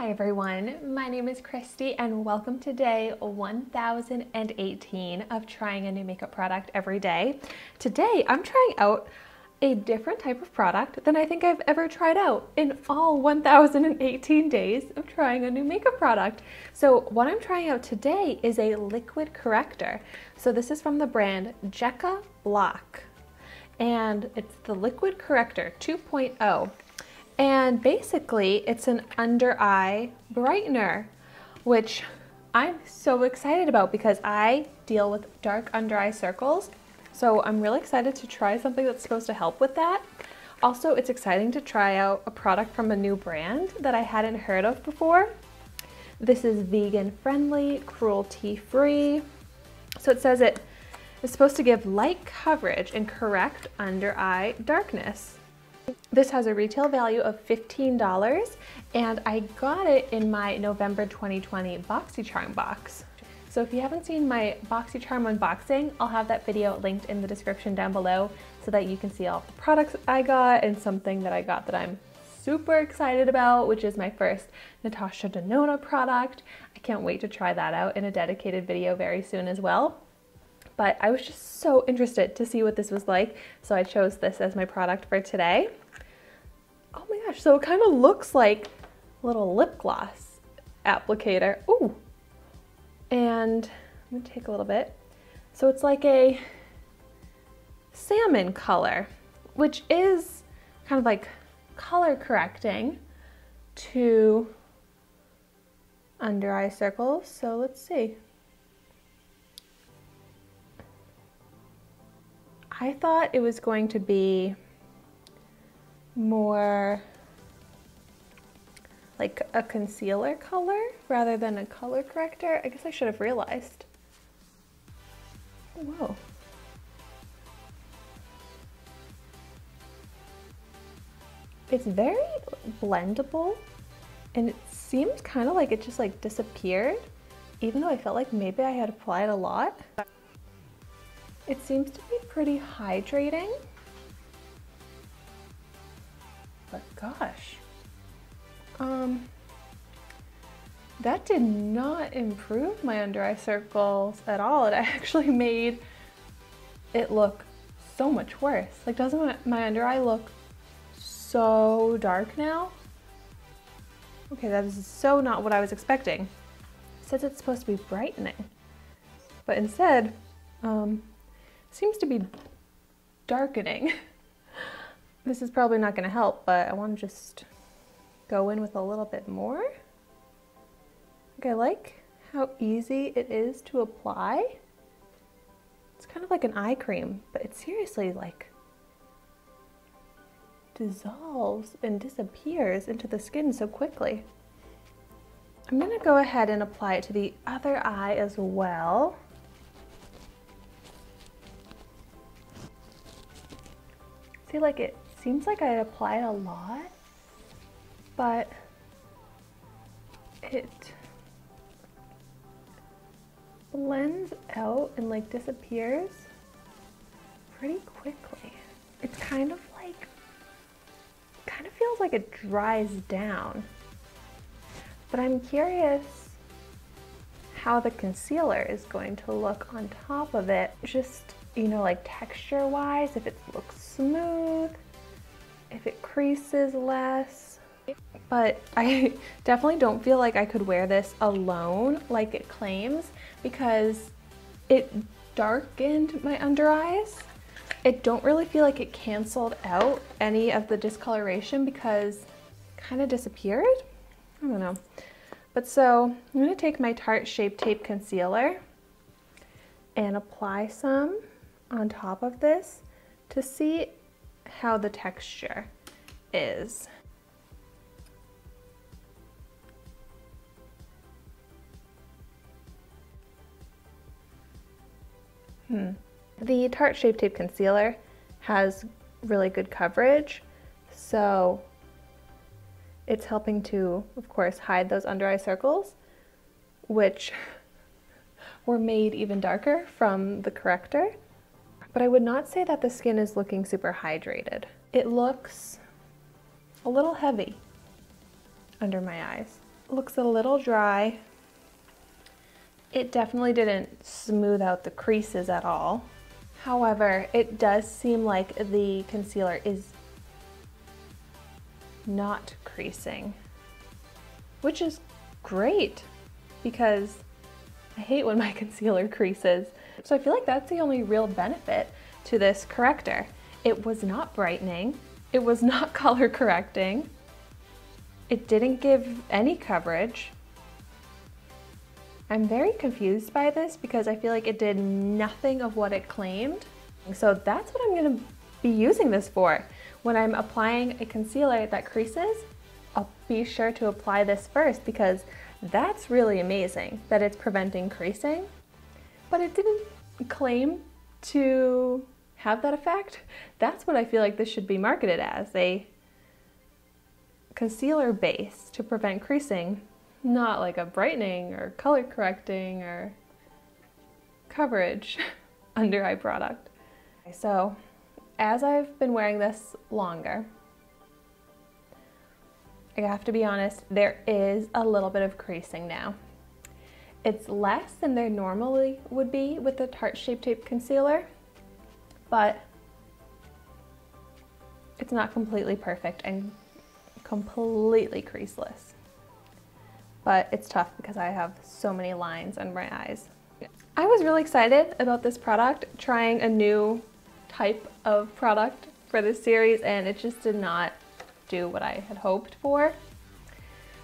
Hi everyone, my name is Christy and welcome to day 1018 of trying a new makeup product every day. Today I'm trying out a different type of product than I think I've ever tried out in all 1018 days of trying a new makeup product. So what I'm trying out today is a liquid corrector. So this is from the brand Jecca Blac and it's the Liquid Corrector 2.0. And basically it's an under eye brightener, which I'm so excited about because I deal with dark under eye circles. So I'm really excited to try something that's supposed to help with that. Also, it's exciting to try out a product from a new brand that I hadn't heard of before. This is vegan friendly, cruelty free. So it says it is supposed to give light coverage and correct under eye darkness. This has a retail value of $15 and I got it in my November 2020 Boxycharm box. So if you haven't seen my Boxycharm unboxing, I'll have that video linked in the description down below so that you can see all the products I got and something that I got that I'm super excited about, which is my first Natasha Denona product. I can't wait to try that out in a dedicated video very soon as well. But I was just so interested to see what this was like, so I chose this as my product for today. Oh my gosh, so it kind of looks like a little lip gloss applicator. Ooh, and I'm gonna take a little bit. So it's like a salmon color, which is kind of like color correcting to under eye circles. So let's see. I thought it was going to be more like a concealer color rather than a color corrector. I guess I should have realized. Whoa. It's very blendable and it seems kind of like it just like disappeared, even though I felt like maybe I had applied a lot. It seems to be pretty hydrating, but gosh, that did not improve my under eye circles at all. It actually made it look so much worse. Like, doesn't my under eye look so dark now? Okay, that is so not what I was expecting. It says it's supposed to be brightening, but instead, seems to be darkening. This is probably not going to help, but I want to just go in with a little bit more. Okay, I like how easy it is to apply. It's kind of like an eye cream, but it seriously like dissolves and disappears into the skin so quickly. I'm going to go ahead and apply it to the other eye as well. See, like it seems like I applied a lot, but it blends out and like disappears pretty quickly. It's kind of feels like it dries down, but I'm curious how the concealer is going to look on top of it. Just, you know, like texture wise, if it looks smooth, if it creases less. But I definitely don't feel like I could wear this alone like it claims, because it darkened my under eyes. I don't really feel like it canceled out any of the discoloration because it kind of disappeared. I don't know. But so I'm going to take my Tarte Shape Tape Concealer and apply some on top of this to see how the texture is. The Tarte Shape Tape Concealer has really good coverage, so it's helping to, of course, hide those under eye circles, which were made even darker from the corrector. But I would not say that the skin is looking super hydrated. It looks a little heavy under my eyes. looks a little dry. It definitely didn't smooth out the creases at all. However, it does seem like the concealer is not creasing, which is great because I hate when my concealer creases. So I feel like that's the only real benefit to this corrector. It was not brightening, it was not color correcting, it didn't give any coverage. I'm very confused by this because I feel like it did nothing of what it claimed. So that's what I'm gonna be using this for. When I'm applying a concealer that creases, I'll be sure to apply this first because that's really amazing that it's preventing creasing, but it didn't claim to have that effect. That's what I feel like this should be marketed as, a concealer base to prevent creasing, not like a brightening or color correcting or coverage under eye product. So as I've been wearing this longer, I have to be honest, there is a little bit of creasing now. It's less than there normally would be with the Tarte Shape Tape concealer, but it's not completely perfect and completely creaseless. But it's tough because I have so many lines under my eyes. I was really excited about this product, trying a new type of product for this series, and it just did not do what I had hoped for.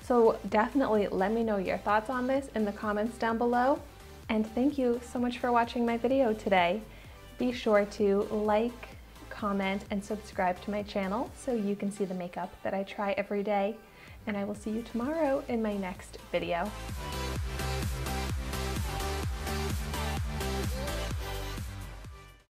So definitely let me know your thoughts on this in the comments down below. And thank you so much for watching my video today. Be sure to like, comment, and subscribe to my channel so you can see the makeup that I try every day. And I will see you tomorrow in my next video.